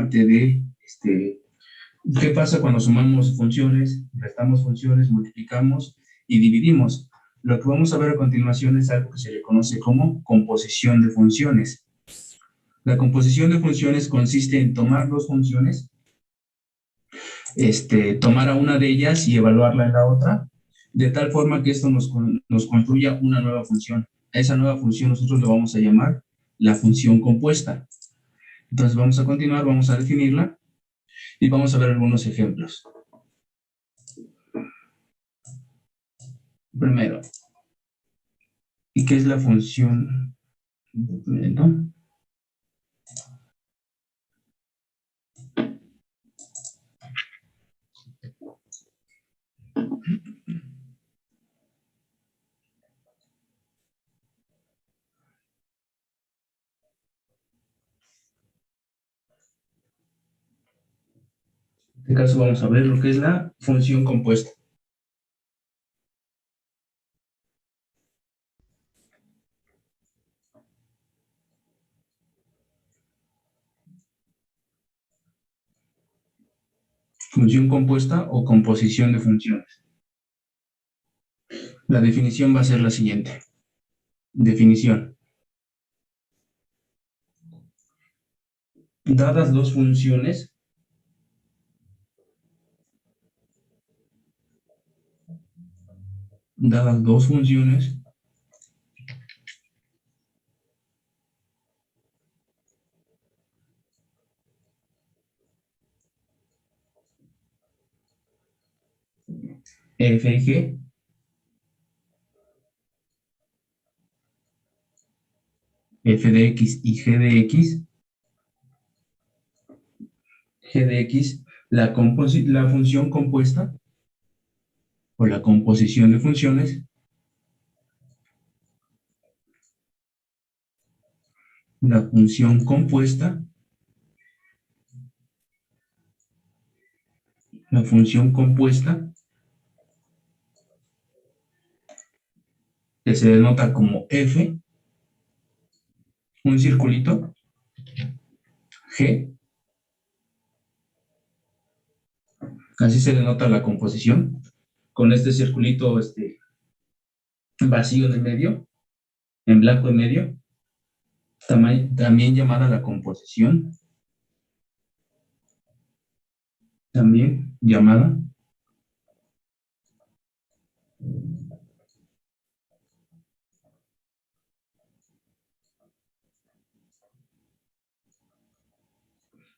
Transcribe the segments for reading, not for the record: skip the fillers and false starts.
parte de qué pasa cuando sumamos funciones, restamos funciones, multiplicamos y dividimos. Lo que vamos a ver a continuación es algo que se le conoce como composición de funciones. La composición de funciones consiste en tomar dos funciones, tomar a una de ellas y evaluarla en la otra, de tal forma que esto nos construya una nueva función. A esa nueva función nosotros le vamos a llamar la función compuesta. Entonces vamos a continuar, vamos a definirla y vamos a ver algunos ejemplos. Primero, ¿y qué es la función? En este caso vamos a ver lo que es la función compuesta. Función compuesta o composición de funciones. La definición va a ser la siguiente. Definición. Dadas dos funciones, f y g, f de x y g de x, la función compuesta o la composición de funciones, la función compuesta, que se denota como f, un circulito, g, así se denota la composición, con este circulito vacío en el medio, en blanco en medio, también llamada la composición, también llamada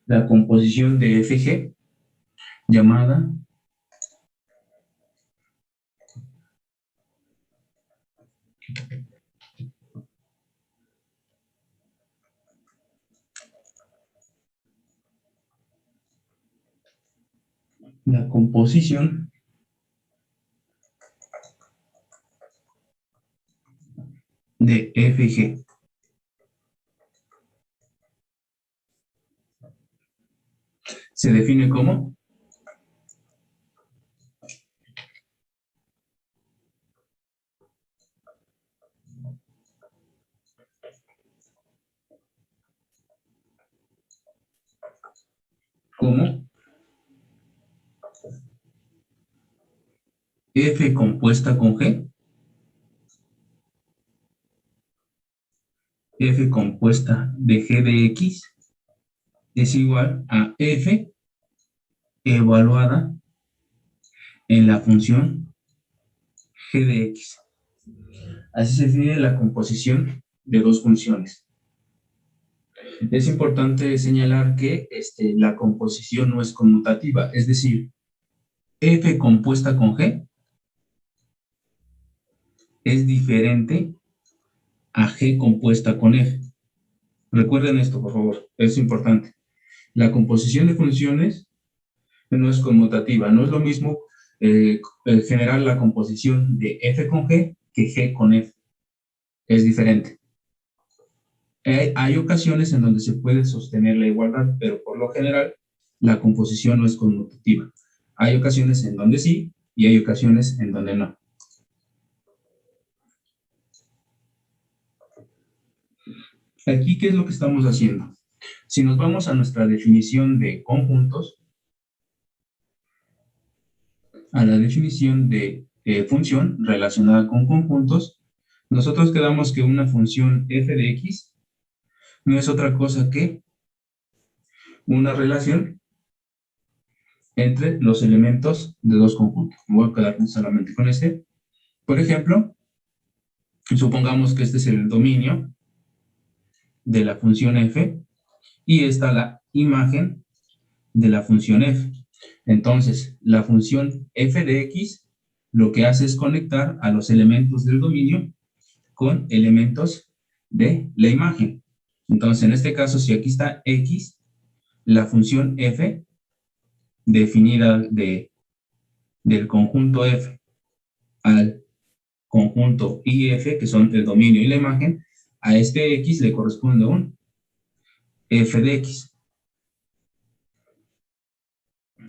la composición de FG, llamada la composición de FG. Se define como F compuesta con G, F compuesta de G de X es igual a F evaluada en la función G de X. Así se define la composición de dos funciones. Es importante señalar que la composición no es conmutativa, es decir, F compuesta con G es diferente a G compuesta con F. Recuerden esto, por favor, es importante. La composición de funciones no es conmutativa, no es lo mismo generar la composición de F con G que G con F. Es diferente. Hay ocasiones en donde se puede sostener la igualdad, pero por lo general la composición no es conmutativa. Hay ocasiones en donde sí y hay ocasiones en donde no. Aquí, ¿qué es lo que estamos haciendo? Si nos vamos a nuestra definición de conjuntos, a la definición de función relacionada con conjuntos, nosotros quedamos que una función f de x no es otra cosa que una relación entre los elementos de dos conjuntos. Me voy a quedar solamente con este. Por ejemplo, supongamos que este es el dominio de la función f y esta la imagen de la función f. Entonces, la función f de x lo que hace es conectar a los elementos del dominio con elementos de la imagen. Entonces, en este caso, si aquí está x, la función f definida del conjunto f al conjunto IF, que son el dominio y la imagen, a este x le corresponde un f de x.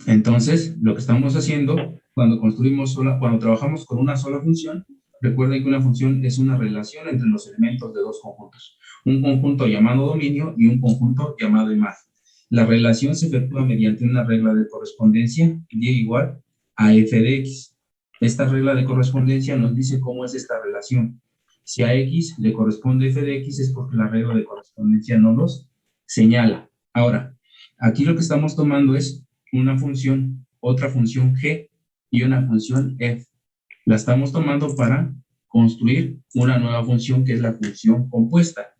Entonces, lo que estamos haciendo cuando cuando trabajamos con una sola función, recuerden que una función es una relación entre los elementos de dos conjuntos. Un conjunto llamado dominio y un conjunto llamado imagen. La relación se efectúa mediante una regla de correspondencia y igual a f de x. Esta regla de correspondencia nos dice cómo es esta relación. Si a x le corresponde f de x es porque la regla de correspondencia no los señala. Ahora, aquí lo que estamos tomando es una función, otra función g y una función f. La estamos tomando para construir una nueva función que es la función compuesta.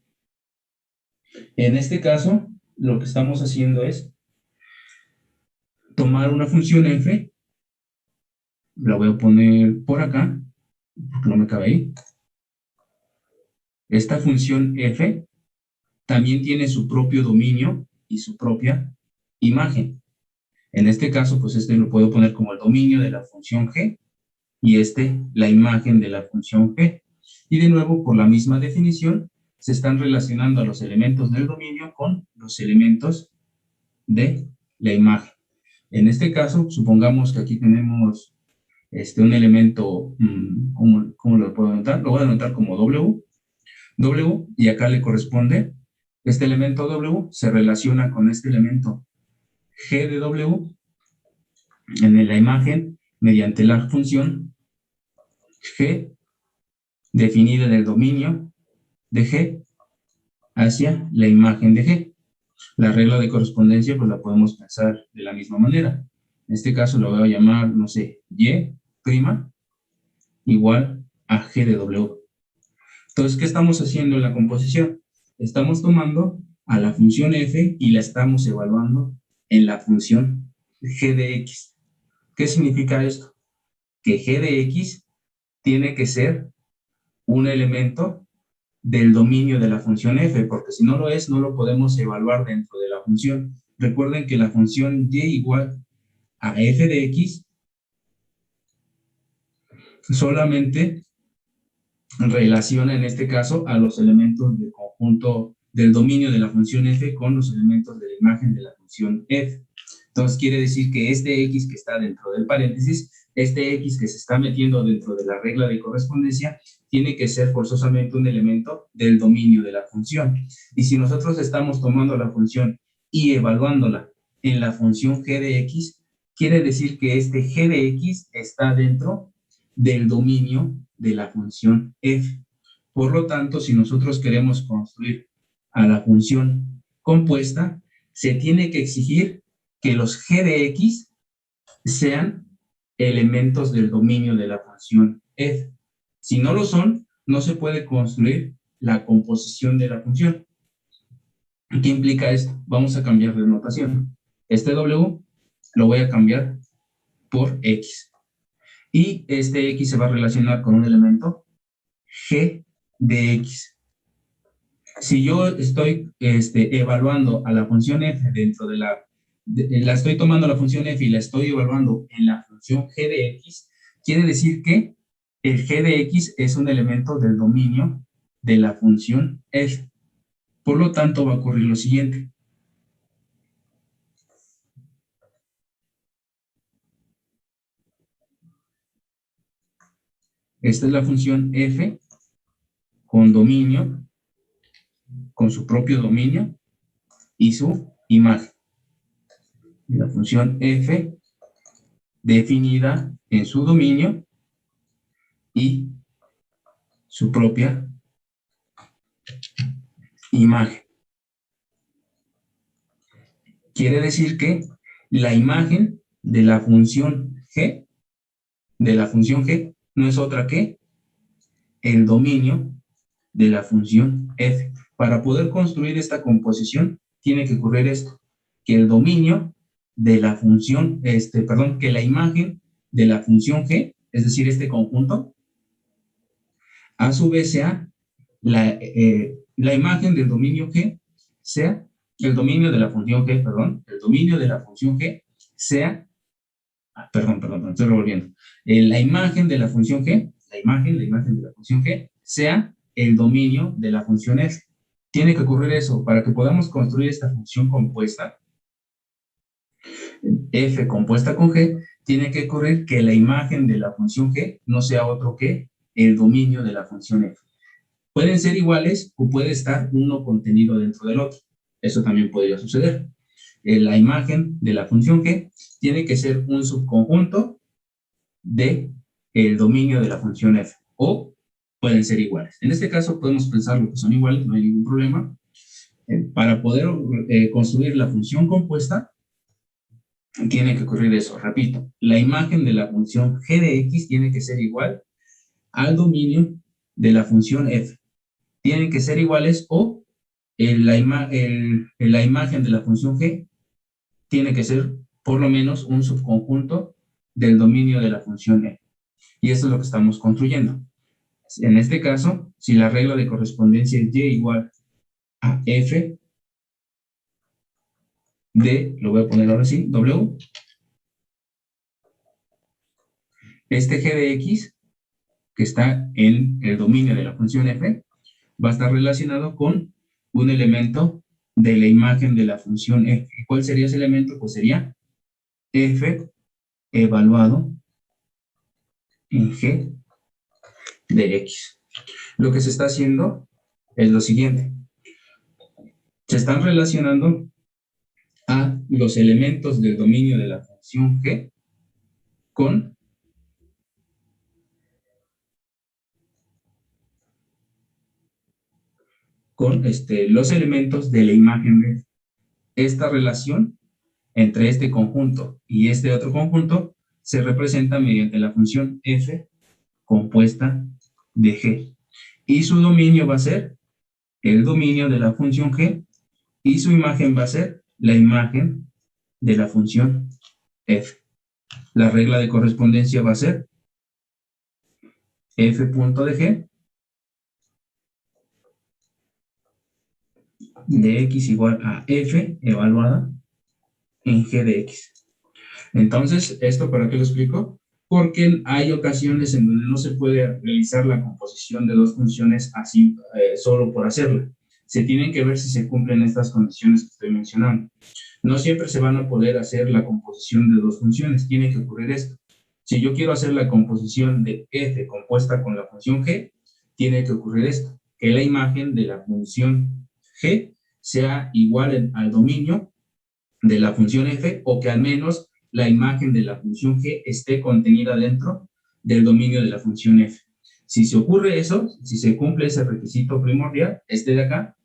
En este caso, lo que estamos haciendo es tomar una función f, la voy a poner por acá, porque no me cabe ahí. Esta función f también tiene su propio dominio y su propia imagen. En este caso, pues este lo puedo poner como el dominio de la función g y la imagen de la función g. Y de nuevo, por la misma definición, se están relacionando a los elementos del dominio con los elementos de la imagen. En este caso, supongamos que aquí tenemos un elemento, ¿cómo lo puedo anotar? Lo voy a anotar como W, y acá le corresponde, este elemento W se relaciona con este elemento G de W en la imagen mediante la función G definida en el dominio de G hacia la imagen de G. La regla de correspondencia pues la podemos pensar de la misma manera. En este caso lo voy a llamar, no sé, Y' igual a G de W. Entonces, ¿qué estamos haciendo en la composición? Estamos tomando a la función f y la estamos evaluando en la función g de x. ¿Qué significa esto? Que g de x tiene que ser un elemento del dominio de la función f, porque si no lo es, no lo podemos evaluar dentro de la función. Recuerden que la función y igual a f de x solamente relaciona en este caso a los elementos del conjunto del dominio de la función f con los elementos de la imagen de la función f. Entonces quiere decir que este x que está dentro del paréntesis, este x que se está metiendo dentro de la regla de correspondencia, tiene que ser forzosamente un elemento del dominio de la función. Y si nosotros estamos tomando la función y evaluándola en la función g de x, quiere decir que este g de x está dentro del dominio de la función f. Por lo tanto, si nosotros queremos construir a la función compuesta, se tiene que exigir que los g de x sean elementos del dominio de la función f. Si no lo son, no se puede construir la composición de la función. ¿Qué implica esto? Vamos a cambiar de notación. Este w lo voy a cambiar por x. Y este x se va a relacionar con un elemento g de x. Si yo estoy evaluando a la función f dentro de la estoy tomando la función f y la estoy evaluando en la función g de x, quiere decir que el g de x es un elemento del dominio de la función f. Por lo tanto, va a ocurrir lo siguiente. Esta es la función f con dominio, con su propio dominio, y su imagen. La función f definida en su dominio y su propia imagen. Quiere decir que la imagen de la función g, no es otra que el dominio de la función f. Para poder construir esta composición, tiene que ocurrir esto, que el dominio de la función, que la imagen de la función g, es decir, este conjunto, a su vez sea la imagen del dominio g, sea el dominio de la función g, el dominio de la función g sea, estoy revolviendo, la imagen de la función g, la imagen de la función g sea el dominio de la función f. Tiene que ocurrir eso para que podamos construir esta función compuesta, f compuesta con g, tiene que ocurrir que la imagen de la función g no sea otro que el dominio de la función f. Pueden ser iguales o puede estar uno contenido dentro del otro. Eso también podría suceder. La imagen de la función g tiene que ser un subconjunto de el dominio de la función f, o pueden ser iguales. En este caso podemos pensar lo que son iguales, no hay ningún problema. Para poder construir la función compuesta, tiene que ocurrir eso. Repito, la imagen de la función g de x tiene que ser igual al dominio de la función f. Tienen que ser iguales o la imagen de la función g tiene que ser por lo menos un subconjunto del dominio de la función f. Y eso es lo que estamos construyendo. En este caso, si la regla de correspondencia es y igual a f de, lo voy a poner ahora sí, w, este g de x, que está en el dominio de la función f, va a estar relacionado con un elemento de la imagen de la función f. ¿Cuál sería ese elemento? Pues sería f evaluado en g de x. Lo que se está haciendo es lo siguiente. Se están relacionando a los elementos del dominio de la función g con los elementos de la imagen de esta relación entre este conjunto y este otro conjunto se representa mediante la función f compuesta de g. Y su dominio va a ser el dominio de la función g y su imagen va a ser la imagen de la función f. La regla de correspondencia va a ser f punto de g de x igual a f evaluada en g de x. Entonces, ¿esto para qué lo explico? Porque hay ocasiones en donde no se puede realizar la composición de dos funciones así solo por hacerla. Se tienen que ver si se cumplen estas condiciones que estoy mencionando. No siempre se van a poder hacer la composición de dos funciones. Tiene que ocurrir esto. Si yo quiero hacer la composición de f compuesta con la función g, tiene que ocurrir esto, que la imagen de la función g sea igual al dominio de la función f, o que al menos la imagen de la función g esté contenida dentro del dominio de la función f. Si se ocurre eso, si se cumple ese requisito primordial, este de acá,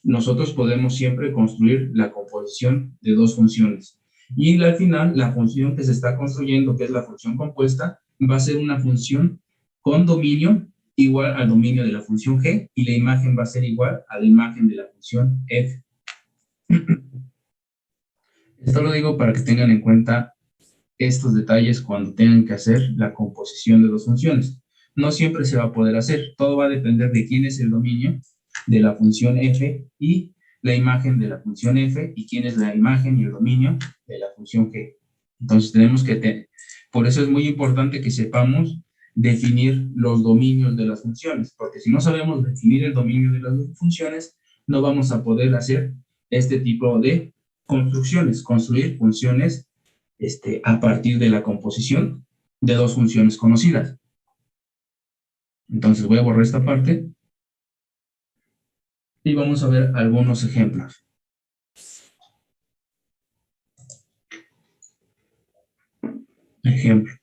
nosotros podemos siempre construir la composición de dos funciones. Y al final, la función que se está construyendo, que es la función compuesta, va a ser una función con dominio igual al dominio de la función g, y la imagen va a ser igual a la imagen de la función f. Esto lo digo para que tengan en cuenta estos detalles cuando tengan que hacer la composición de dos funciones. No siempre se va a poder hacer, todo va a depender de quién es el dominio de la función f y la imagen de la función f, y quién es la imagen y el dominio de la función g. Entonces tenemos que por eso es muy importante que sepamos definir los dominios de las funciones, porque si no sabemos definir el dominio de las funciones, no vamos a poder hacer este tipo de construcciones, construir funciones a partir de la composición de dos funciones conocidas. Entonces voy a borrar esta parte y vamos a ver algunos ejemplos. Ejemplo.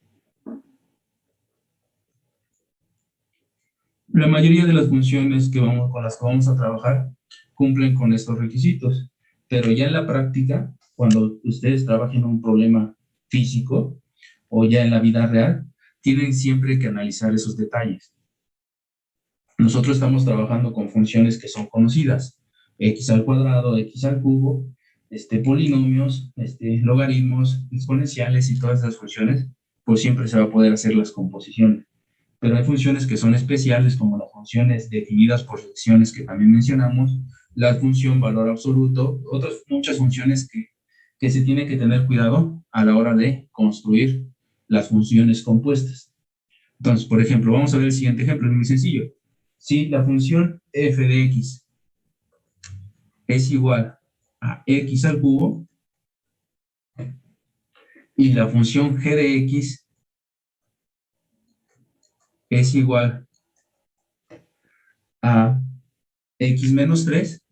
La mayoría de las funciones con las que vamos a trabajar cumplen con estos requisitos, pero ya en la práctica, cuando ustedes trabajen un problema físico o ya en la vida real, tienen siempre que analizar esos detalles. Nosotros estamos trabajando con funciones que son conocidas, x al cuadrado, x al cubo, polinomios, logaritmos, exponenciales y todas esas funciones, pues siempre se va a poder hacer las composiciones. Pero hay funciones que son especiales, como las funciones definidas por secciones que también mencionamos, la función valor absoluto, otras muchas funciones que se tiene que tener cuidado a la hora de construir las funciones compuestas. Entonces, por ejemplo, vamos a ver el siguiente ejemplo, es muy sencillo. Si la función f de x es igual a x al cubo y la función g de x es igual a x menos 3,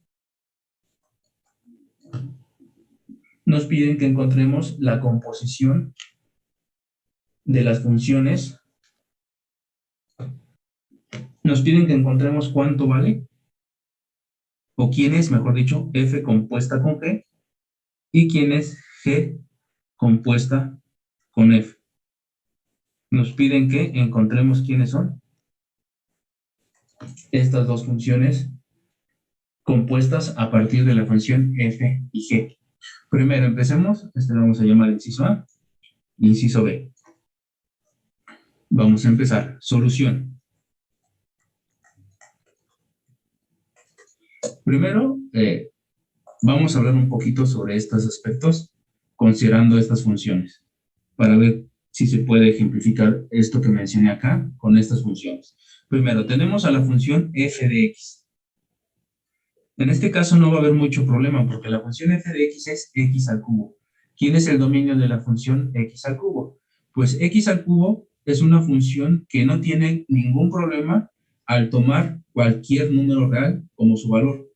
nos piden que encontremos la composición de las funciones. Nos piden que encontremos cuánto vale, o quién es, mejor dicho, f compuesta con g, y quién es g compuesta con f. Nos piden que encontremos quiénes son estas dos funciones compuestas a partir de la función f y g. Primero empecemos, lo vamos a llamar inciso A, inciso B. Vamos a empezar. Solución. Primero, vamos a hablar un poquito sobre estos aspectos, considerando estas funciones, para ver si se puede ejemplificar esto que mencioné acá con estas funciones. Primero, tenemos a la función f de x. En este caso no va a haber mucho problema, porque la función f de x es x al cubo. ¿Quién es el dominio de la función x al cubo? Pues x al cubo es una función que no tiene ningún problema al tomar cualquier número real como su valor.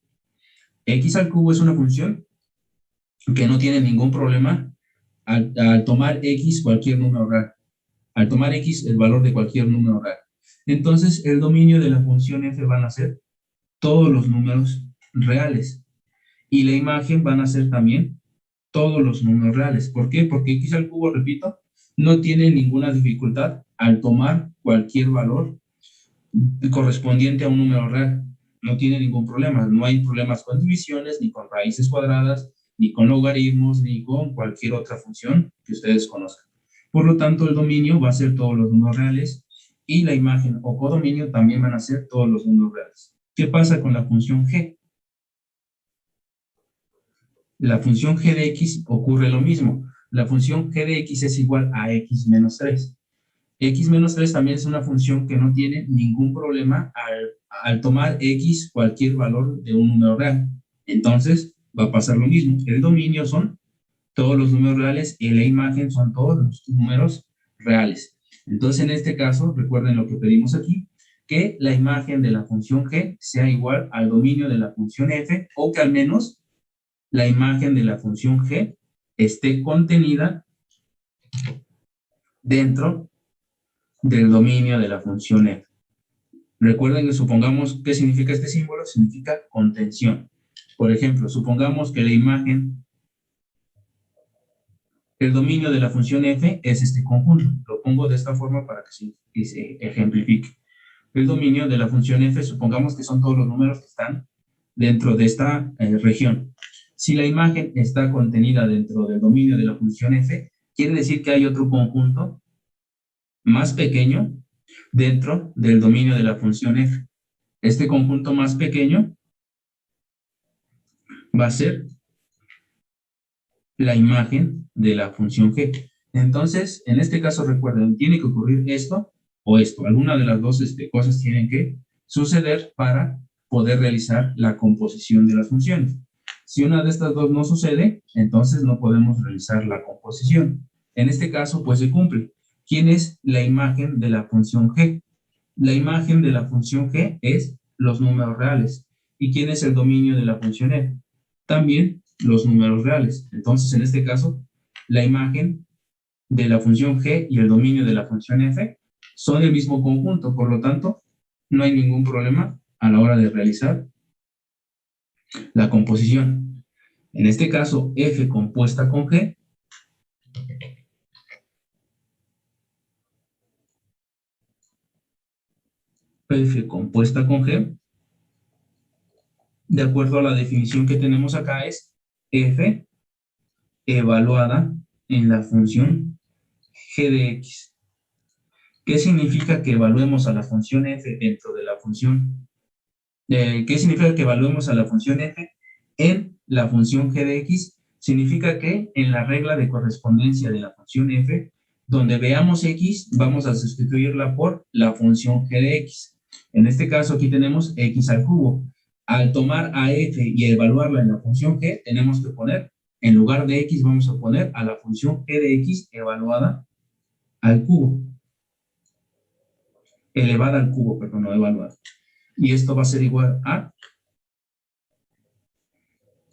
X al cubo es una función que no tiene ningún problema al tomar x cualquier número real. Al tomar x el valor de cualquier número real. Entonces el dominio de la función f van a ser todos los números reales. Y la imagen van a ser también todos los números reales. ¿Por qué? Porque x al cubo, repito, no tiene ninguna dificultad al tomar cualquier valor correspondiente a un número real. No tiene ningún problema. No hay problemas con divisiones, ni con raíces cuadradas, ni con logaritmos, ni con cualquier otra función que ustedes conozcan. Por lo tanto, el dominio va a ser todos los números reales y la imagen o codominio también van a ser todos los números reales. ¿Qué pasa con la función g? La función g de x ocurre lo mismo. La función g de x es igual a x menos 3. X menos 3 también es una función que no tiene ningún problema al tomar x cualquier valor de un número real. Entonces, va a pasar lo mismo. El dominio son todos los números reales y la imagen son todos los números reales. Entonces, en este caso, recuerden lo que pedimos aquí, que la imagen de la función g sea igual al dominio de la función f, o que al menos la imagen de la función g esté contenida dentro del dominio de la función f. Recuerden que supongamos, ¿qué significa este símbolo? Significa contención. Por ejemplo, supongamos que la imagen, el dominio de la función f es este conjunto. Lo pongo de esta forma para que se ejemplifique. El dominio de la función f, supongamos que son todos los números que están dentro de esta región. Si la imagen está contenida dentro del dominio de la función f, quiere decir que hay otro conjunto más pequeño dentro del dominio de la función f. Este conjunto más pequeño va a ser la imagen de la función g. Entonces, en este caso, recuerden, tiene que ocurrir esto o esto. Alguna de las dos cosas tienen que suceder para poder realizar la composición de las funciones. Si una de estas dos no sucede, entonces no podemos realizar la composición. En este caso, pues se cumple. ¿Quién es la imagen de la función g? La imagen de la función g es los números reales. ¿Y quién es el dominio de la función f? También los números reales. Entonces, en este caso, la imagen de la función g y el dominio de la función f son el mismo conjunto, por lo tanto, no hay ningún problema a la hora de realizar la composición. En este caso, f compuesta con g de acuerdo a la definición que tenemos acá, es f evaluada en la función g de x. ¿Qué significa que evaluemos a la función f dentro de la función? ¿Qué significa que evaluemos a la función f en la función g de x? Significa que en la regla de correspondencia de la función f, donde veamos x, vamos a sustituirla por la función g de x. En este caso aquí tenemos x al cubo. Al tomar a f y evaluarla en la función g, tenemos que poner, en lugar de x, vamos a poner a la función g de x evaluada al cubo. Elevada al cubo, perdón, no evaluada. Y esto va a ser igual a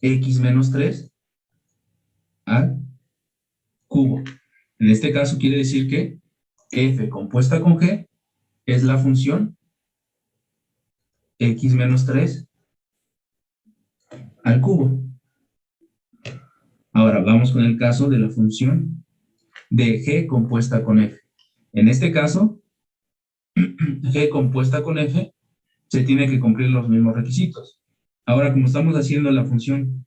x menos 3 al cubo. En este caso quiere decir que f compuesta con g es la función x menos 3 al cubo. Ahora vamos con el caso de la función de g compuesta con f. En este caso, g compuesta con f se tiene que cumplir los mismos requisitos. Ahora, como estamos haciendo la función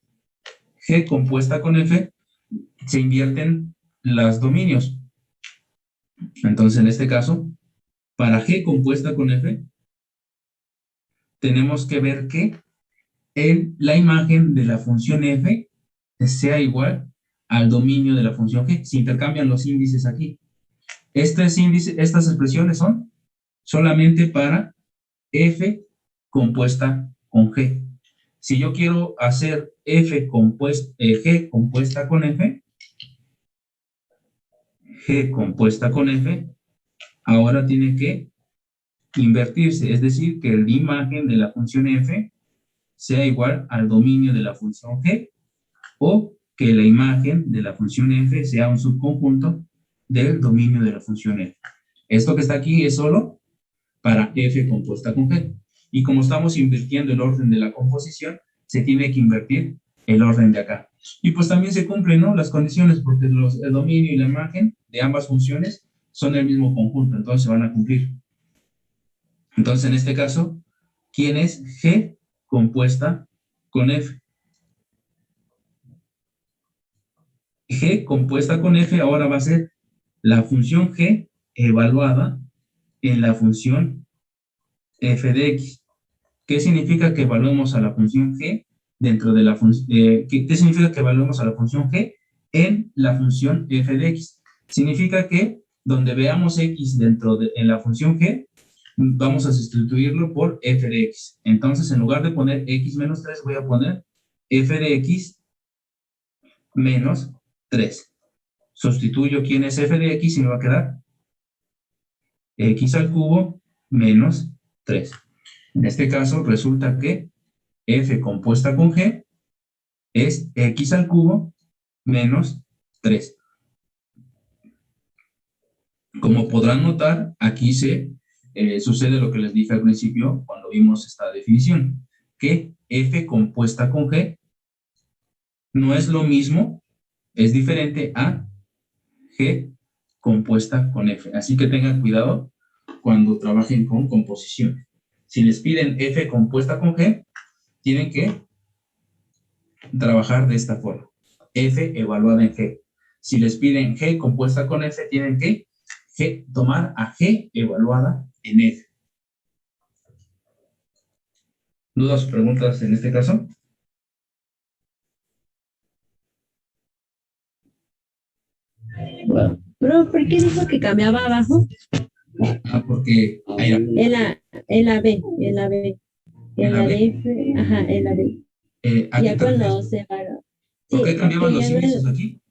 g compuesta con f, se invierten los dominios. Entonces, en este caso, para g compuesta con f, tenemos que ver que la imagen de la función f sea igual al dominio de la función g. Se intercambian los índices aquí. Estas expresiones son solamente para f compuesta con g. Si yo quiero hacer g compuesta con f, g compuesta con f, ahora tiene que invertirse, es decir, que la imagen de la función f sea igual al dominio de la función g, o que la imagen de la función f sea un subconjunto del dominio de la función f. Esto que está aquí es solo para f compuesta con g. Y como estamos invirtiendo el orden de la composición, se tiene que invertir el orden de acá. Y pues también se cumplen, ¿no?, las condiciones, porque el dominio y la imagen de ambas funciones son el mismo conjunto, entonces se van a cumplir. Entonces, en este caso, ¿quién es g compuesta con f? G compuesta con f ahora va a ser la función g evaluada en la función f de x. ¿Qué significa que evaluemos a la función g dentro de la función? ¿Qué significa que evaluemos a la función g en la función f de x? Significa que donde veamos x en la función g, vamos a sustituirlo por f de x. Entonces, en lugar de poner x menos 3, voy a poner f de x menos 3. Sustituyo quién es f de x y me va a quedar x al cubo menos 3. En este caso resulta que f compuesta con g es x al cubo menos 3. Como podrán notar, aquí sucede lo que les dije al principio cuando vimos esta definición, que f compuesta con g no es lo mismo, es diferente a g compuesta con f. Así que tengan cuidado cuando trabajen con composición. Si les piden f compuesta con g, tienen que trabajar de esta forma. F evaluada en g. Si les piden g compuesta con f, tienen que tomar a g evaluada en f. ¿Dudas o preguntas en este caso? Wow. Pero, ¿por qué dijo que cambiaba abajo? Porque ahí En la B, en la B. En la de F, ajá, en la B. ¿a qué Ya te refieres? cuando se va. ¿Por Sí, qué cambiaban porque los ya no índices es. aquí?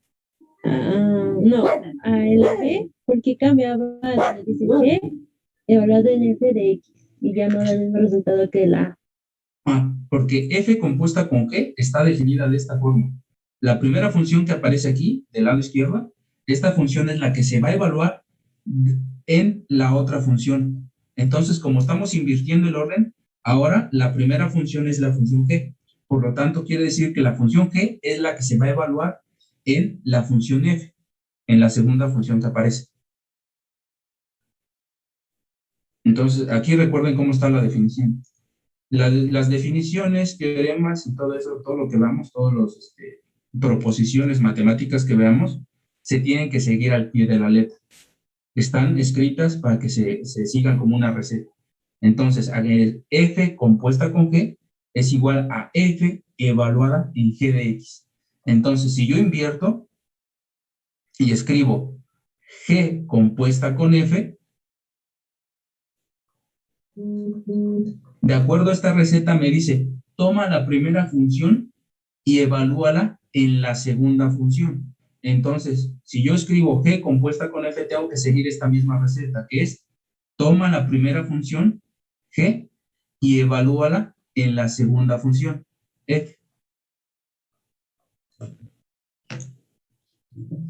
No, en la B, porque cambiaba, dice G, evaluado en F de X, y ya no da el mismo resultado que la A. Porque f compuesta con g está definida de esta forma. La primera función que aparece aquí, del lado izquierdo, esta función es la que se va a evaluar en la otra función. Entonces, como estamos invirtiendo el orden, ahora la primera función es la función g. Por lo tanto, quiere decir que la función g es la que se va a evaluar en la función f, en la segunda función que aparece. Entonces, aquí recuerden cómo está la definición. Las definiciones, teoremas y todo eso, todo lo que veamos, todas las proposiciones matemáticas que veamos, se tienen que seguir al pie de la letra. Están escritas para que se sigan como una receta. Entonces, f compuesta con g es igual a f evaluada en g de x. Entonces, si yo invierto y escribo g compuesta con f, de acuerdo a esta receta me dice, toma la primera función y evalúala en la segunda función. Entonces, si yo escribo g compuesta con f, tengo que seguir esta misma receta, que es, toma la primera función, g, y evalúala en la segunda función, f.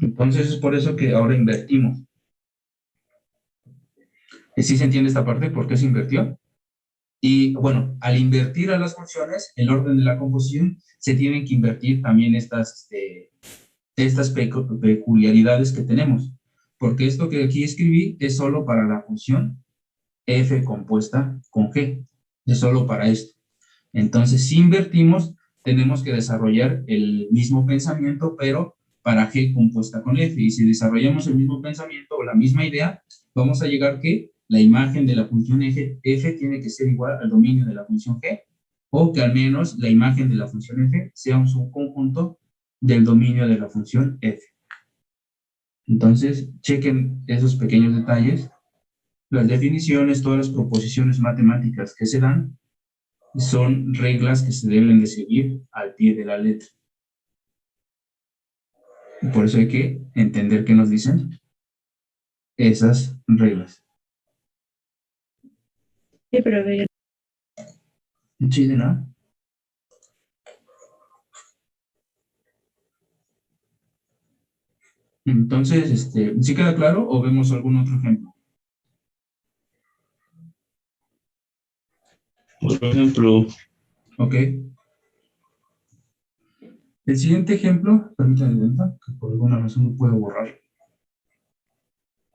Entonces, es por eso que ahora invertimos. ¿Sí se entiende esta parte? ¿Por qué se invirtió? Y bueno, al invertir a las funciones, el orden de la composición, se tienen que invertir también estas peculiaridades que tenemos. Porque esto que aquí escribí es solo para la función f compuesta con g. Es solo para esto. Entonces, si invertimos, tenemos que desarrollar el mismo pensamiento, pero para g compuesta con f. Y si desarrollamos el mismo pensamiento o la misma idea, vamos a llegar que la imagen de la función f tiene que ser igual al dominio de la función g, o que al menos la imagen de la función f sea un subconjunto del dominio de la función f. Entonces, chequen esos pequeños detalles. Las definiciones, todas las proposiciones matemáticas que se dan, son reglas que se deben de seguir al pie de la letra. Y por eso hay que entender qué nos dicen esas reglas. Sí, pero ve. Sí, de nada. Entonces, ¿sí queda claro o vemos algún otro ejemplo? Por ejemplo, Ok. El siguiente ejemplo, permítanme que por alguna razón no puedo borrar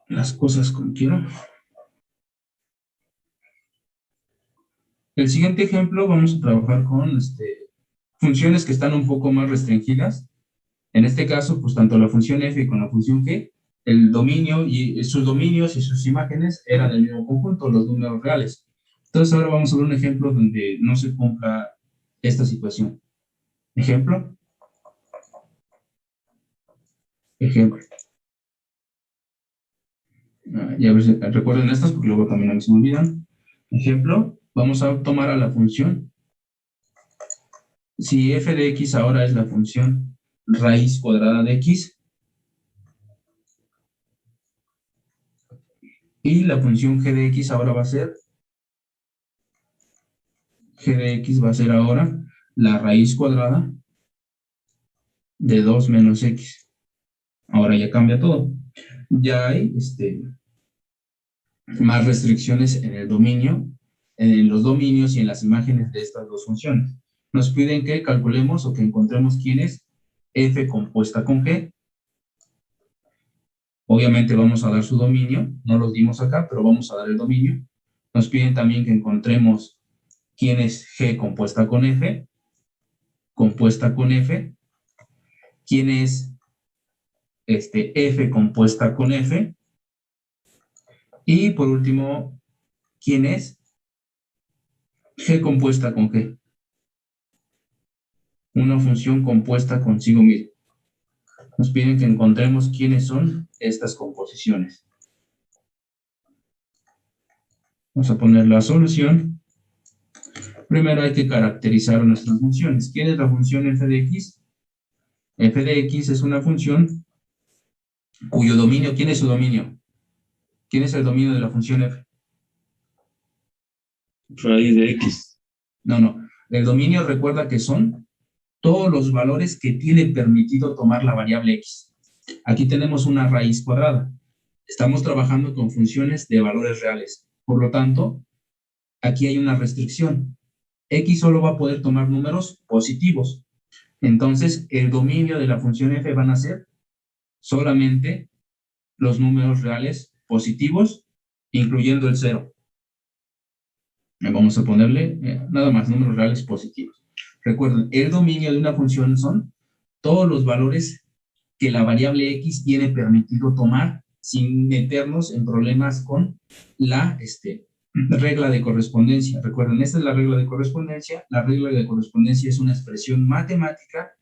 las cosas como quiero. El siguiente ejemplo vamos a trabajar con funciones que están un poco más restringidas. En este caso, pues tanto la función f con la función g, el dominio y sus dominios y sus imágenes eran del mismo conjunto, los números reales. Entonces ahora vamos a ver un ejemplo donde no se cumpla esta situación. Ejemplo. Ejemplo. Ya recuerden estas porque luego también a mí se me olvidan. Ejemplo, vamos a tomar a la función. Si f de x ahora es la función raíz cuadrada de x, y la función g de x ahora va a ser, g de x va a ser ahora la raíz cuadrada de 2 menos x. Ahora ya cambia todo. Ya hay más restricciones en el dominio, en los dominios y en las imágenes de estas dos funciones. Nos piden que calculemos o que encontremos quién es f compuesta con g. Obviamente vamos a dar su dominio, no los dimos acá, pero vamos a dar el dominio. Nos piden también que encontremos quién es g compuesta con f, quién es f compuesta con f, y por último, quién es g compuesta con g, una función compuesta consigo misma. Nos piden que encontremos quiénes son estas composiciones. Vamos a poner la solución. Primero hay que caracterizar nuestras funciones. ¿Quién es la función f de x? F de x es una función cuyo dominio, ¿quién es su dominio? ¿Quién es el dominio de la función f? raíz de x. No. El dominio, recuerda que son todos los valores que tiene permitido tomar la variable x. Aquí tenemos una raíz cuadrada. Estamos trabajando con funciones de valores reales. Por lo tanto, aquí hay una restricción. X solo va a poder tomar números positivos. Entonces, el dominio de la función f van a ser solamente los números reales positivos, incluyendo el 0. Vamos a ponerle nada más números reales positivos. Recuerden, el dominio de una función son todos los valores que la variable x tiene permitido tomar sin meternos en problemas con la regla de correspondencia. Recuerden, esta es la regla de correspondencia. La regla de correspondencia es una expresión matemática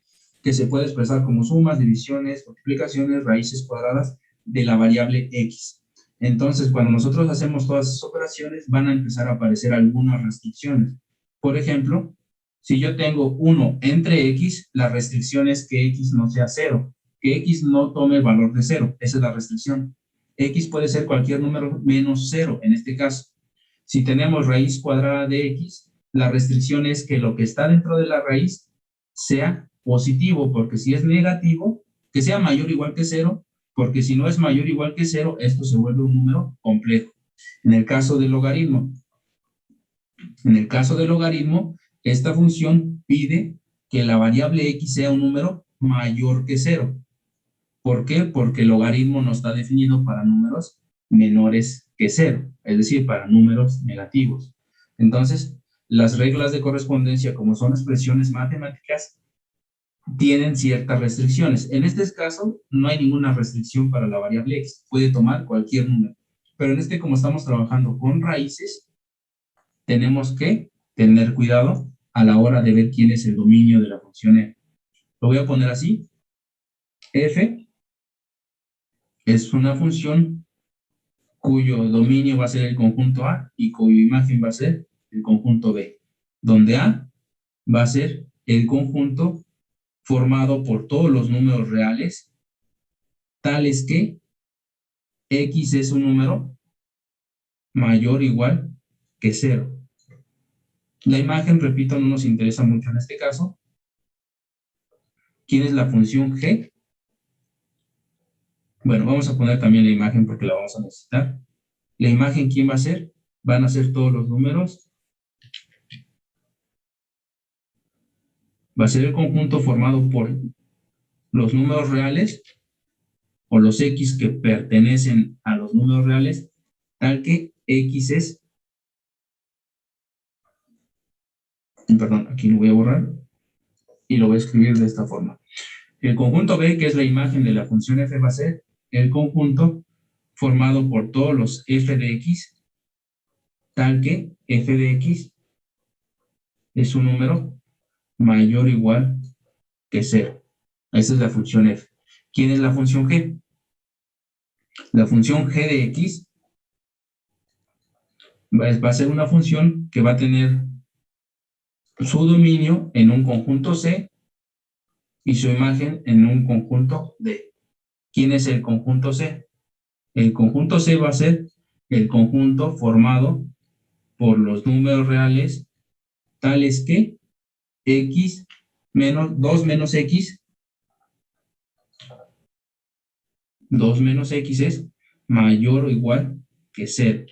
que se puede expresar como sumas, divisiones, multiplicaciones, raíces cuadradas de la variable x. Entonces, cuando nosotros hacemos todas esas operaciones, van a empezar a aparecer algunas restricciones. Por ejemplo, si yo tengo 1 entre x, la restricción es que x no sea 0, que x no tome el valor de 0. Esa es la restricción. X puede ser cualquier número menos 0, en este caso. Si tenemos raíz cuadrada de x, la restricción es que lo que está dentro de la raíz sea positivo, porque si es negativo, que sea mayor o igual que 0, porque si no es mayor o igual que 0, esto se vuelve un número complejo. En el caso del logaritmo, esta función pide que la variable x sea un número mayor que 0. ¿Por qué? Porque el logaritmo no está definido para números menores que 0, es decir, para números negativos. Entonces, las reglas de correspondencia, como son expresiones matemáticas, tienen ciertas restricciones. En este caso, no hay ninguna restricción para la variable x. Puede tomar cualquier número. Pero como estamos trabajando con raíces, tenemos que tener cuidado a la hora de ver quién es el dominio de la función f. Lo voy a poner así. F es una función cuyo dominio va a ser el conjunto A y cuya imagen va a ser el conjunto B, donde A va a ser el conjunto formado por todos los números reales, tales que x es un número mayor o igual que 0. La imagen, repito, no nos interesa mucho en este caso. ¿Quién es la función g? Bueno, vamos a poner también la imagen porque la vamos a necesitar. La imagen, ¿quién va a ser? Van a ser todos los números. Va a ser el conjunto formado por los números reales o los x que pertenecen a los números reales, tal que x es, perdón, aquí lo voy a borrar y lo voy a escribir de esta forma. El conjunto B, que es la imagen de la función f, va a ser el conjunto formado por todos los f de x, tal que f de x es un número mayor o igual que 0. Esa es la función f. ¿Quién es la función g? La función g de x va a ser una función que va a tener su dominio en un conjunto C y su imagen en un conjunto D. ¿Quién es el conjunto C? El conjunto C va a ser el conjunto formado por los números reales tales que x menos 2 menos x, 2 menos x es mayor o igual que 0.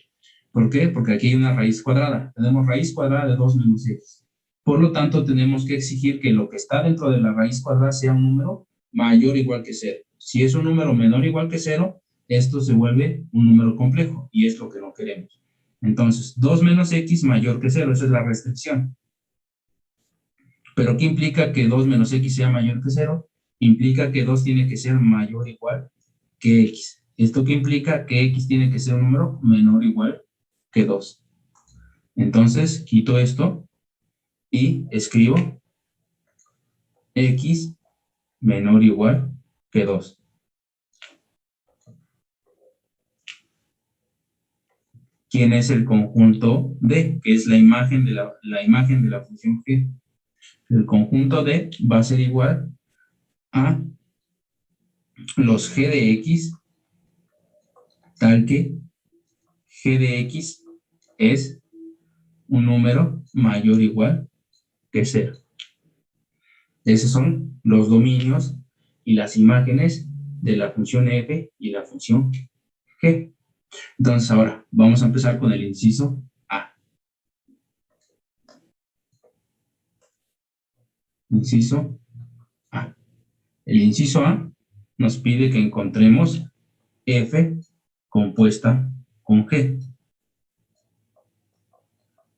¿Por qué? Porque aquí hay una raíz cuadrada. Tenemos raíz cuadrada de 2 menos x. Por lo tanto, tenemos que exigir que lo que está dentro de la raíz cuadrada sea un número mayor o igual que 0. Si es un número menor o igual que 0, esto se vuelve un número complejo y es lo que no queremos. Entonces, 2 menos x mayor que 0, esa es la restricción. ¿Pero qué implica que 2 menos x sea mayor que 0? Implica que 2 tiene que ser mayor o igual que x. ¿Esto qué implica? Que x tiene que ser un número menor o igual que 2. Entonces, quito esto y escribo x menor o igual que 2. ¿Quién es el conjunto D? Que es la imagen de la función g. El conjunto D va a ser igual a los g de x, tal que g de x es un número mayor o igual que 0. Esos son los dominios y las imágenes de la función f y la función g. Entonces ahora vamos a empezar con el inciso A. Inciso A. El inciso A nos pide que encontremos f compuesta con g.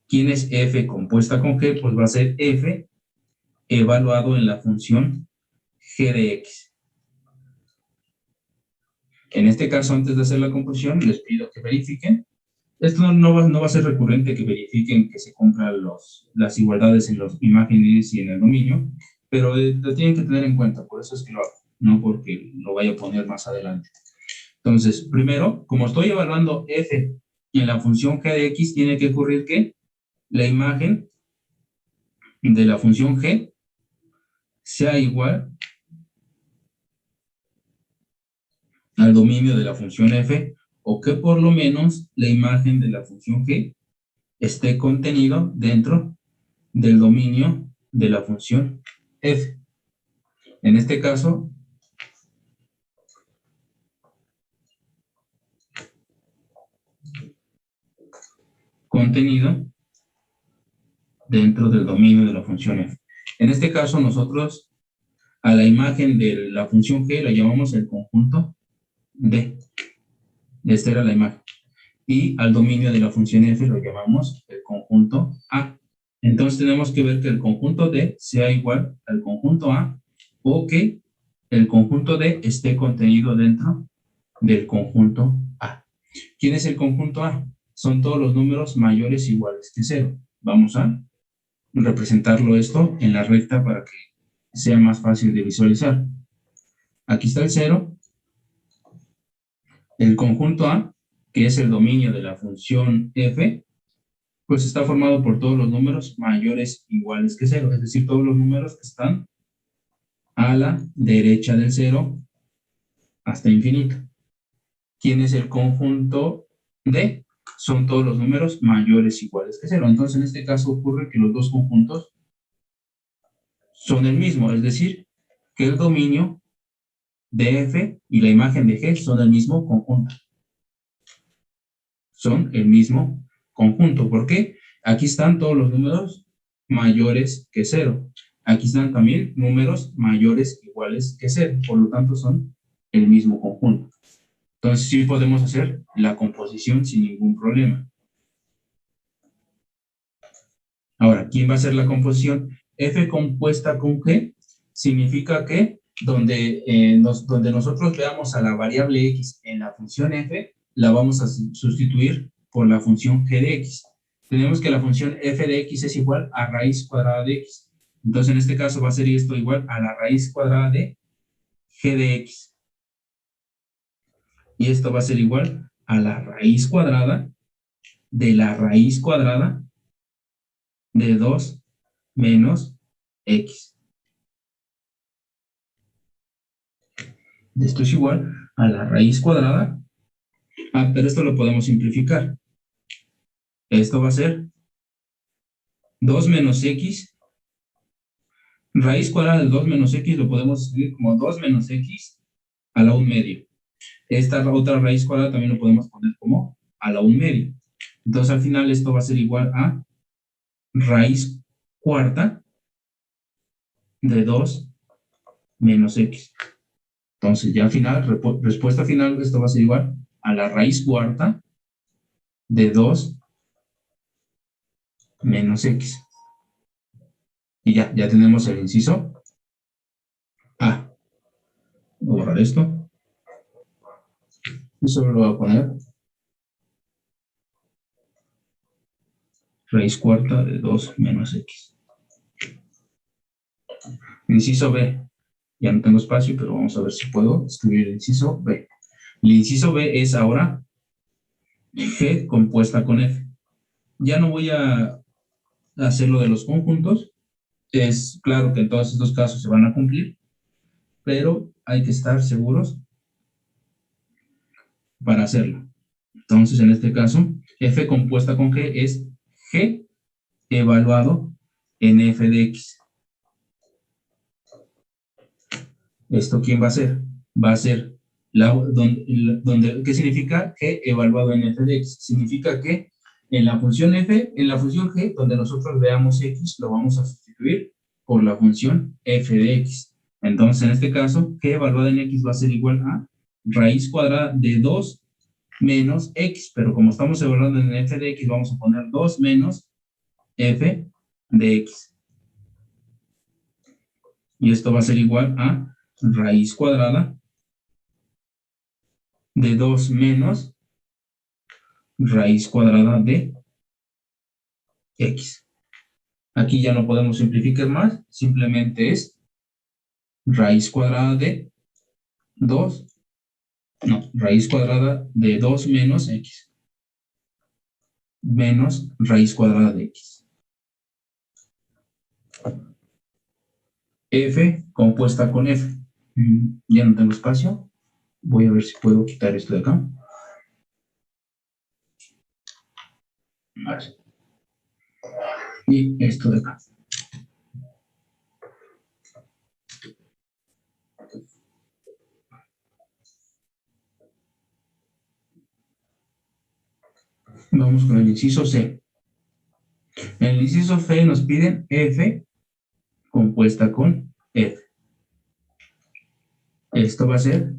¿Quién es f compuesta con g? Pues va a ser f evaluado en la función g de x. En este caso, antes de hacer la composición, les pido que verifiquen. Esto no va a ser recurrente que verifiquen que se cumplan las igualdades en las imágenes y en el dominio, pero lo tienen que tener en cuenta, por eso es que lo hago, no porque lo vaya a poner más adelante. Entonces, primero, como estoy evaluando f en la función g de x, tiene que ocurrir que la imagen de la función g sea igual al dominio de la función f, o que por lo menos la imagen de la función g esté contenido dentro del dominio de la función f. En este caso, contenido dentro del dominio de la función f. En este caso, nosotros a la imagen de la función g la llamamos el conjunto D. Esta era la imagen. Y al dominio de la función f lo llamamos el conjunto A. Entonces tenemos que ver que el conjunto D sea igual al conjunto A, o que el conjunto D esté contenido dentro del conjunto A. ¿Quién es el conjunto A? Son todos los números mayores o iguales que 0. Vamos a representarlo esto en la recta para que sea más fácil de visualizar. Aquí está el 0. El conjunto A, que es el dominio de la función f, pues está formado por todos los números mayores o iguales que 0, es decir, todos los números que están a la derecha del 0 hasta infinito. ¿Quién es el conjunto D? Son todos los números mayores o iguales que 0. Entonces, en este caso ocurre que los dos conjuntos son el mismo, es decir, que el dominio de f y la imagen de g son el mismo conjunto. Son el mismo conjunto. ¿Por qué? Aquí están todos los números mayores que 0. Aquí están también números mayores o iguales que 0. Por lo tanto, son el mismo conjunto. Entonces, sí podemos hacer la composición sin ningún problema. Ahora, ¿quién va a hacer la composición? F compuesta con G significa que donde nosotros veamos a la variable X en la función F, la vamos a sustituir por la función G de X. Tenemos que la función F de X es igual a raíz cuadrada de X. Entonces, en este caso va a ser esto igual a la raíz cuadrada de G de X. Y esto va a ser igual a la raíz cuadrada de la raíz cuadrada de 2 menos X. Esto es igual a la raíz cuadrada. Pero esto lo podemos simplificar. Esto va a ser 2 menos X. Raíz cuadrada del 2 menos X lo podemos escribir como 2 menos X a la 1 medio. Esta otra raíz cuadrada también lo podemos poner como a la 1 medio. Entonces al final esto va a ser igual a raíz cuarta de 2 menos X. Entonces ya al final, respuesta final, esto va a ser igual a la raíz cuarta de 2 menos X. Y ya tenemos el inciso A. Voy a borrar esto. Y solo lo voy a poner raíz cuarta de 2 menos X. Inciso B. Ya no tengo espacio, pero vamos a ver si puedo escribir el inciso B. El inciso B es ahora G compuesta con F. Ya no voy a hacer lo de los conjuntos. Es claro que en todos estos casos se van a cumplir, pero hay que estar seguros para hacerlo. Entonces, en este caso, F compuesta con G es G evaluado en F de X. ¿Esto quién va a ser? va a ser ¿qué significa G evaluado en f de x? Significa que en la función f, en la función g, donde nosotros veamos x, lo vamos a sustituir por la función f de x. Entonces, en este caso, g evaluado en x va a ser igual a raíz cuadrada de 2 menos x, pero como estamos evaluando en f de x, vamos a poner 2 menos f de x. Y esto va a ser igual a raíz cuadrada de 2 menos raíz cuadrada de x. Aquí ya no podemos simplificar más, simplemente es raíz cuadrada de 2, no, raíz cuadrada de 2 menos x, menos raíz cuadrada de x. F compuesta con f. Ya no tengo espacio. Voy a ver si puedo quitar esto de acá. Vale. Y esto de acá. Vamos con el inciso C. En el inciso C nos piden f compuesta con f. Esto va a ser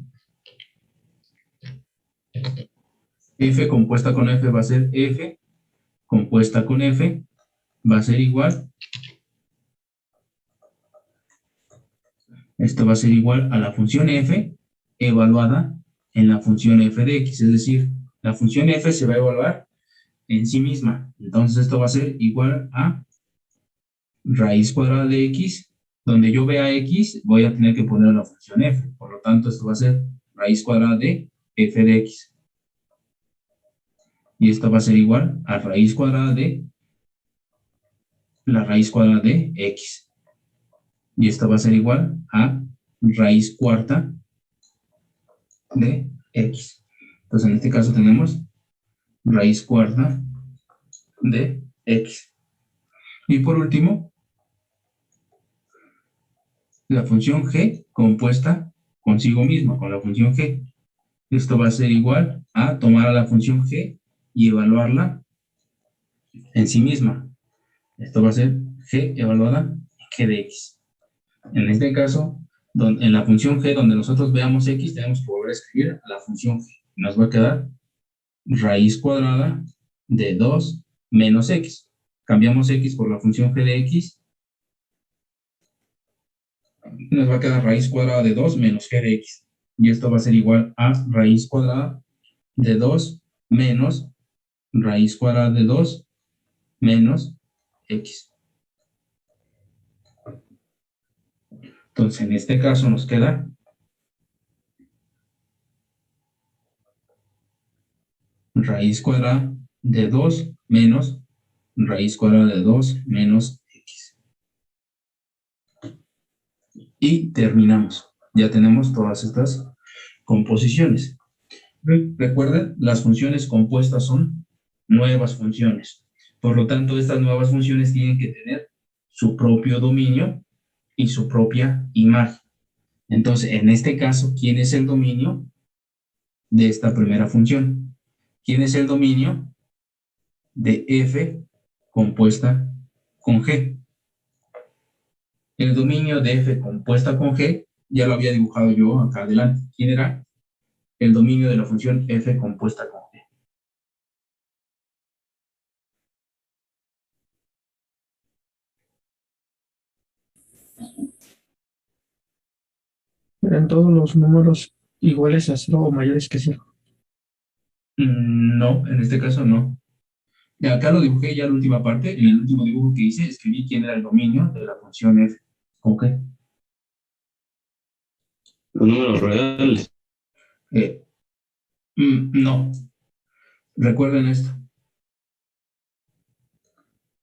f compuesta con f va a ser f compuesta con f va a ser igual. Esto va a ser igual a la función f evaluada en la función f de x. Es decir, la función f se va a evaluar en sí misma. Entonces esto va a ser igual a raíz cuadrada de x. Donde yo vea x, voy a tener que poner la función f. Por lo tanto, esto va a ser raíz cuadrada de f de x. Y esto va a ser igual a raíz cuadrada de la raíz cuadrada de x. Y esto va a ser igual a raíz cuarta de x. Entonces, en este caso tenemos raíz cuarta de x. Y por último, la función g compuesta consigo misma, con la función g. Esto va a ser igual a tomar a la función g y evaluarla en sí misma. Esto va a ser g evaluada g de x. En este caso, en la función g, donde nosotros veamos x, tenemos que volver a escribir la función g. Nos va a quedar raíz cuadrada de 2 menos x. Cambiamos x por la función g de x. Nos va a quedar raíz cuadrada de 2 menos g de x. Y esto va a ser igual a raíz cuadrada de 2 menos raíz cuadrada de 2 menos x. Entonces, en este caso nos queda raíz cuadrada de 2 menos raíz cuadrada de 2 menos x. Y terminamos. Ya tenemos todas estas composiciones. Recuerden, las funciones compuestas son nuevas funciones. Por lo tanto, estas nuevas funciones tienen que tener su propio dominio y su propia imagen. Entonces, en este caso, ¿quién es el dominio de esta primera función? ¿Quién es el dominio de f compuesta con g? El dominio de f compuesta con g, ya lo había dibujado yo acá adelante. ¿Quién era? El dominio de la función f compuesta con g. Eran todos los números iguales a cero o mayores que cero. No, en este caso no. Y acá lo dibujé ya la última parte. En el último dibujo que hice, escribí quién era el dominio de la función f con g. Los números reales. No. Recuerden esto.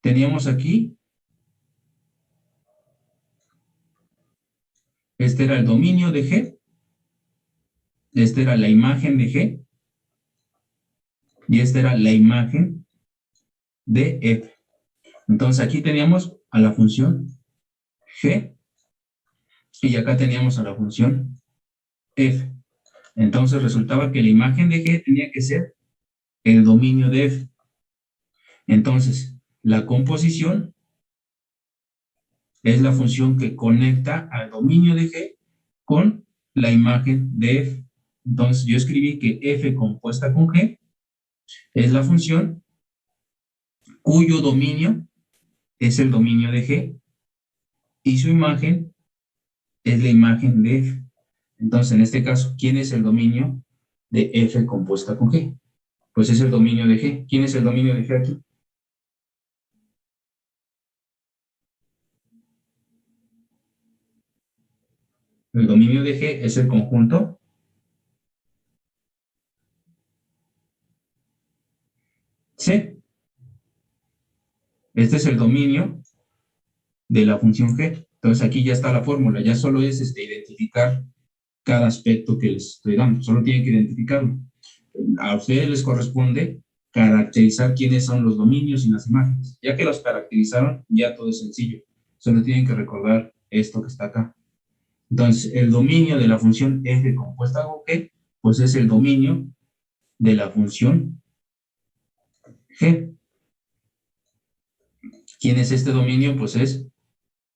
Teníamos aquí, este era el dominio de g, esta era la imagen de g, y esta era la imagen de f. Entonces aquí teníamos a la función g, y acá teníamos a la función F. Entonces resultaba que la imagen de G tenía que ser el dominio de F. Entonces, la composición es la función que conecta al dominio de G con la imagen de F. Entonces, yo escribí que F compuesta con G es la función cuyo dominio es el dominio de G y su imagen es la imagen de F. Entonces, en este caso, ¿quién es el dominio de F compuesta con G? Pues es el dominio de G. ¿Quién es el dominio de G aquí? El dominio de G es el conjunto C. Este es el dominio de la función G. Entonces aquí ya está la fórmula, ya solo es identificar cada aspecto que les estoy dando, solo tienen que identificarlo. A ustedes les corresponde caracterizar quiénes son los dominios y las imágenes. Ya que los caracterizaron, ya todo es sencillo. Solo tienen que recordar esto que está acá. Entonces, el dominio de la función f compuesta con g, pues es el dominio de la función g. ¿Quién es este dominio? Pues es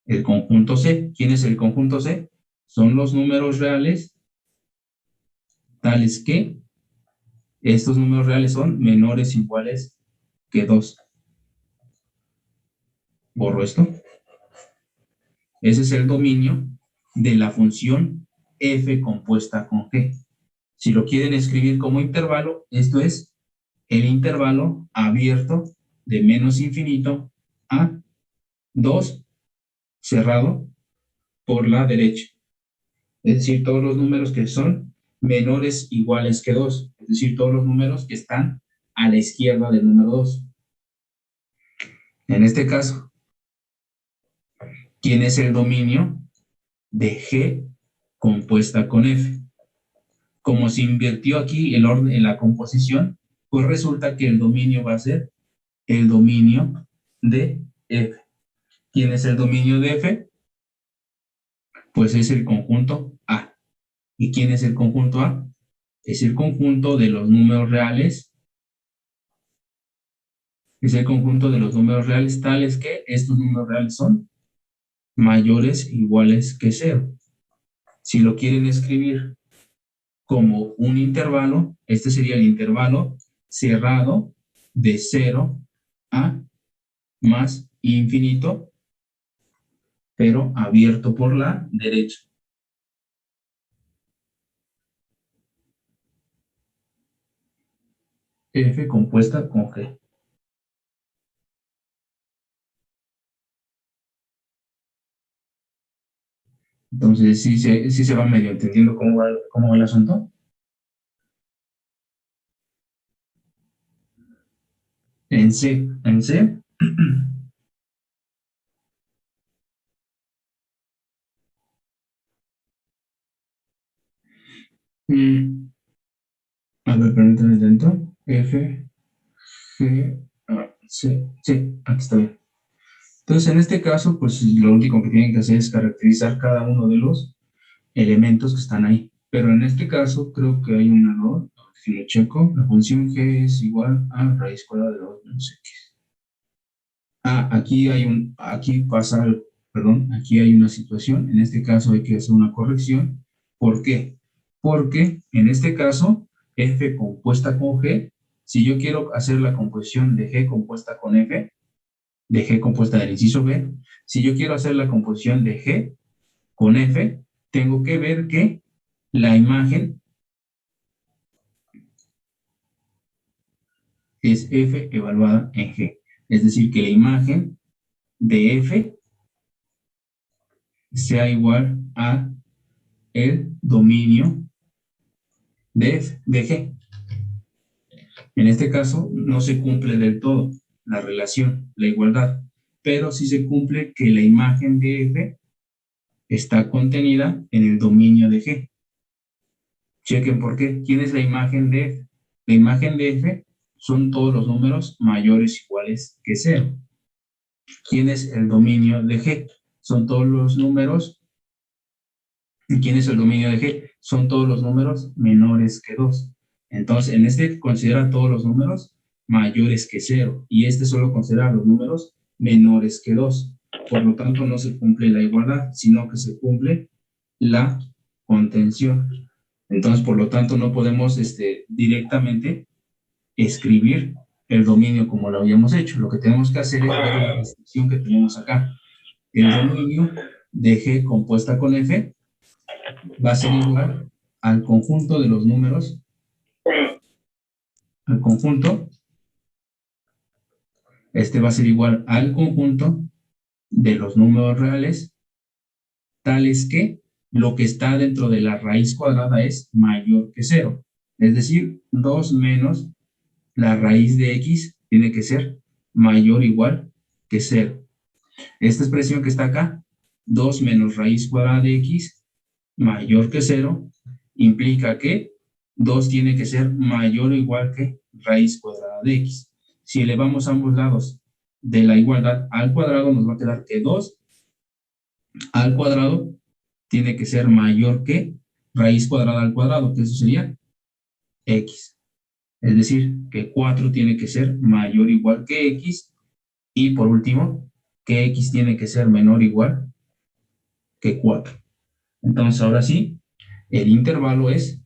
el conjunto C. ¿Quién es el conjunto C? Son los números reales tales que estos números reales son menores o iguales que 2. Borro esto. Ese es el dominio de la función f compuesta con g. Si lo quieren escribir como intervalo, esto es el intervalo abierto de menos infinito a 2 cerrado por la derecha. Es decir, todos los números que son menores o iguales que 2. Es decir, todos los números que están a la izquierda del número 2. En este caso, ¿quién es el dominio de G compuesta con F? Como se invirtió aquí el orden en la composición, pues resulta que el dominio va a ser el dominio de F. ¿Quién es el dominio de F? Pues es el conjunto A. ¿Y quién es el conjunto A? Es el conjunto de los números reales. Es el conjunto de los números reales tales que estos números reales son mayores o iguales que 0. Si lo quieren escribir como un intervalo, este sería el intervalo cerrado de 0 a más infinito, pero abierto por la derecha. F compuesta con G. Entonces, sí se va medio entendiendo cómo va el asunto. En C, a ver, permítanme un momento. F, G, C, sí, aquí está bien. Entonces, en este caso, pues lo único que tienen que hacer es caracterizar cada uno de los elementos que están ahí. Pero en este caso, creo que hay un error. Si lo checo, la función g es igual a raíz cuadrada de 2 menos x. Aquí pasa algo, perdón, aquí hay una situación. En este caso hay que hacer una corrección. ¿Por qué? Porque en este caso, f compuesta con g, si yo quiero hacer la composición de g compuesta con f, de g compuesta del inciso b, si yo quiero hacer la composición de g con f, tengo que ver que la imagen es f evaluada en g. Es decir, que la imagen de f sea igual a el dominio de g. En este caso, no se cumple del todo la relación, la igualdad, pero sí se cumple que la imagen de f está contenida en el dominio de g. Chequen por qué. ¿Quién es la imagen de f? La imagen de f son todos los números mayores o iguales que 0. ¿Quién es el dominio de g? Son todos los números. ¿Quién es el dominio de g? son todos los números menores que 2. Entonces, en este considera todos los números mayores que 0 y este solo considera los números menores que 2. Por lo tanto, no se cumple la igualdad, sino que se cumple la contención. Entonces, por lo tanto, no podemos directamente escribir el dominio como lo habíamos hecho. Lo que tenemos que hacer es ver la restricción que tenemos acá. El dominio de G compuesta con F va a ser igual al conjunto de los números, al conjunto, va a ser igual al conjunto de los números reales, tales que lo que está dentro de la raíz cuadrada es mayor que 0. Es decir, 2 menos la raíz de x tiene que ser mayor o igual que 0. Esta expresión que está acá, 2 menos raíz cuadrada de x mayor que 0, implica que 2 tiene que ser mayor o igual que raíz cuadrada de x. Si elevamos ambos lados de la igualdad al cuadrado, nos va a quedar que 2 al cuadrado tiene que ser mayor que raíz cuadrada al cuadrado, que eso sería x. Es decir, que 4 tiene que ser mayor o igual que x. Y por último, que x tiene que ser menor o igual que 4. Entonces, ahora sí, el intervalo es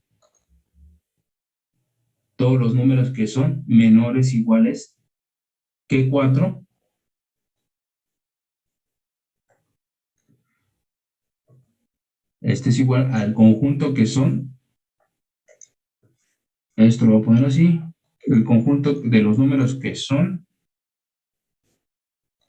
todos los números que son menores o iguales que 4. Este es igual al conjunto que son, esto lo voy a poner así, el conjunto de los números que están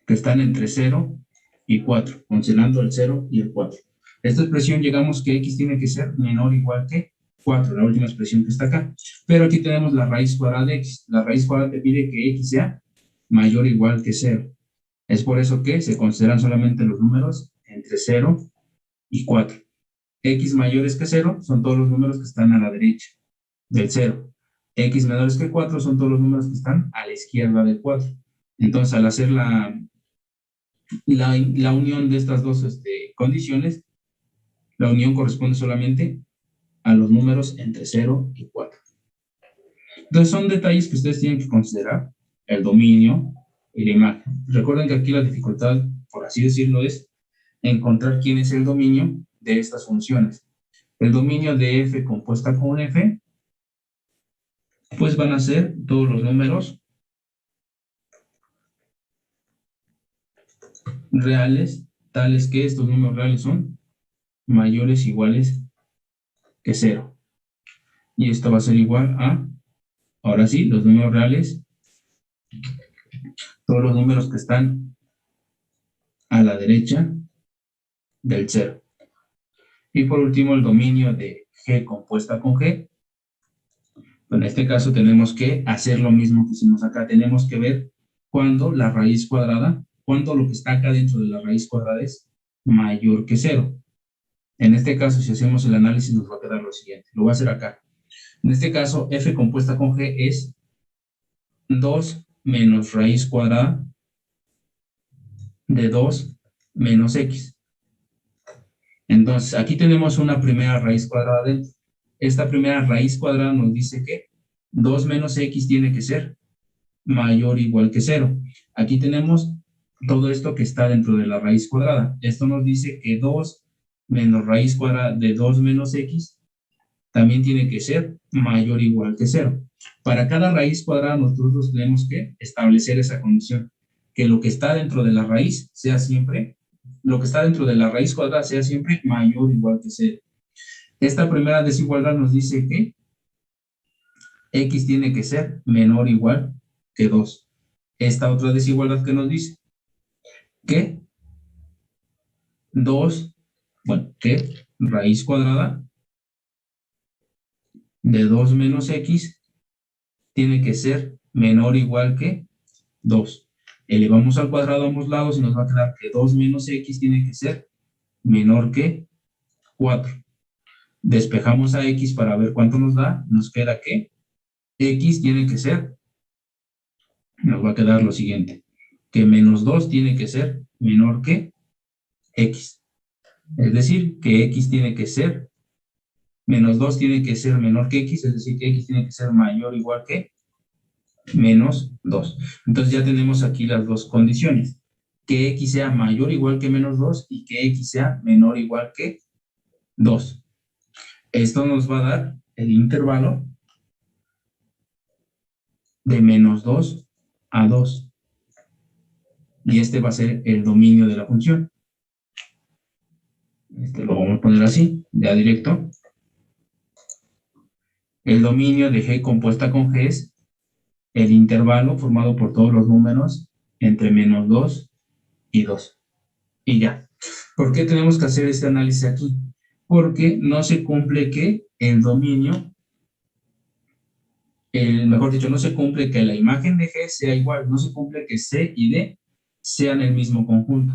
entre 0 y 4, considerando el 0 y el 4. Esta expresión llegamos que x tiene que ser menor o igual que 4, la última expresión que está acá. Pero aquí tenemos la raíz cuadrada de x. La raíz cuadrada te pide que x sea mayor o igual que 0. Es por eso que se consideran solamente los números entre 0 y 4. X mayores que 0 son todos los números que están a la derecha del 0. X menores que 4 son todos los números que están a la izquierda del 4. Entonces, al hacer la unión de estas dos condiciones, la unión corresponde solamente a los números entre 0 y 4. Entonces, son detalles que ustedes tienen que considerar, el dominio y la imagen. Recuerden que aquí la dificultad, por así decirlo, es encontrar quién es el dominio de estas funciones. El dominio de f compuesta con f, pues van a ser todos los números reales, tales que estos números reales son mayores o iguales que 0. Y esto va a ser igual a, ahora sí, los números reales, todos los números que están a la derecha del 0. Y por último, el dominio de G compuesta con G. En este caso tenemos que hacer lo mismo que hicimos acá. Tenemos que ver cuándo la raíz cuadrada, cuándo lo que está acá dentro de la raíz cuadrada es mayor que 0. En este caso, si hacemos el análisis, nos va a quedar lo siguiente. Lo voy a hacer acá. En este caso, f compuesta con g es 2 menos raíz cuadrada de 2 menos x. Entonces, aquí tenemos una primera raíz cuadrada dentro. Esta primera raíz cuadrada nos dice que 2 menos x tiene que ser mayor o igual que 0. Aquí tenemos todo esto que está dentro de la raíz cuadrada. Esto nos dice que 2 menos raíz cuadrada de 2 menos x también tiene que ser mayor o igual que 0. Para cada raíz cuadrada nosotros tenemos que establecer esa condición, que lo que está dentro de la raíz sea siempre, lo que está dentro de la raíz cuadrada sea siempre mayor o igual que 0. Esta primera desigualdad nos dice que x tiene que ser menor o igual que 2. Esta otra desigualdad que nos dice que 2, bueno, que raíz cuadrada de 2 menos x tiene que ser menor o igual que 2. Elevamos al cuadrado a ambos lados y nos va a quedar que 2 menos x tiene que ser menor que 4. Despejamos a x para ver cuánto nos da. Nos queda que x tiene que ser, nos va a quedar lo siguiente, que menos 2 tiene que ser menor que x. Es decir, que x tiene que ser Menos 2 tiene que ser menor que x, es decir, que x tiene que ser mayor o igual que menos 2. Entonces ya tenemos aquí las dos condiciones. Que x sea mayor o igual que menos 2 y que x sea menor o igual que 2. Esto nos va a dar el intervalo de menos 2 a 2. Y este va a ser el dominio de la función. Este lo vamos a poner así, ya directo. El dominio de g compuesta con g es el intervalo formado por todos los números entre menos 2 y 2. Y ya. ¿Por qué tenemos que hacer este análisis aquí? Porque no se cumple que el dominio, mejor dicho, no se cumple que la imagen de G sea igual, no se cumple que C y D sean el mismo conjunto.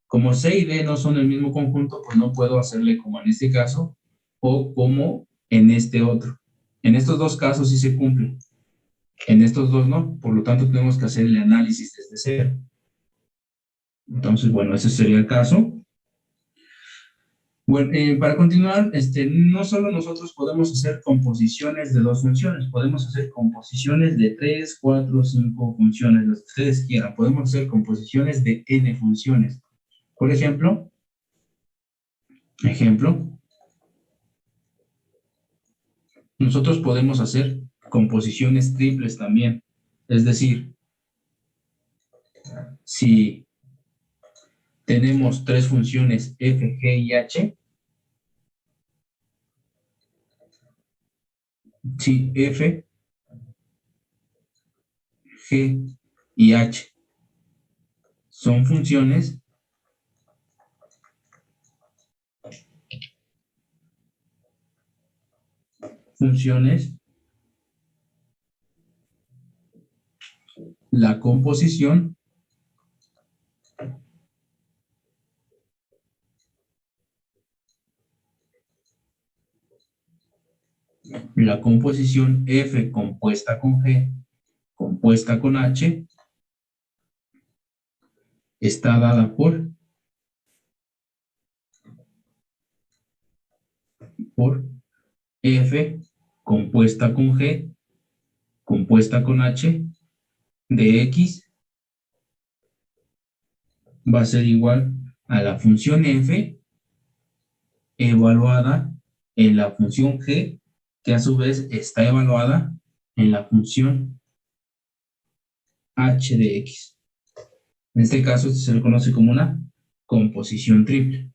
Como C y D no son el mismo conjunto, pues no puedo hacerle como en este caso o como en este otro. En estos dos casos sí se cumple, en estos dos no, por lo tanto tenemos que hacer el análisis desde cero. Entonces, bueno, ese sería el caso. Bueno, para continuar, no solo nosotros podemos hacer composiciones de dos funciones, podemos hacer composiciones de 3, 4, 5 funciones, las que ustedes quieran. Podemos hacer composiciones de n funciones. Por ejemplo, nosotros podemos hacer composiciones triples también. Es decir, si tenemos tres funciones f, g y h, si f, g y h son funciones, la composición f compuesta con g compuesta con h está dada por f compuesta con g compuesta con h de x va a ser igual a la función f evaluada en la función g, que a su vez está evaluada en la función h de x. En este caso, se le conoce como una composición triple.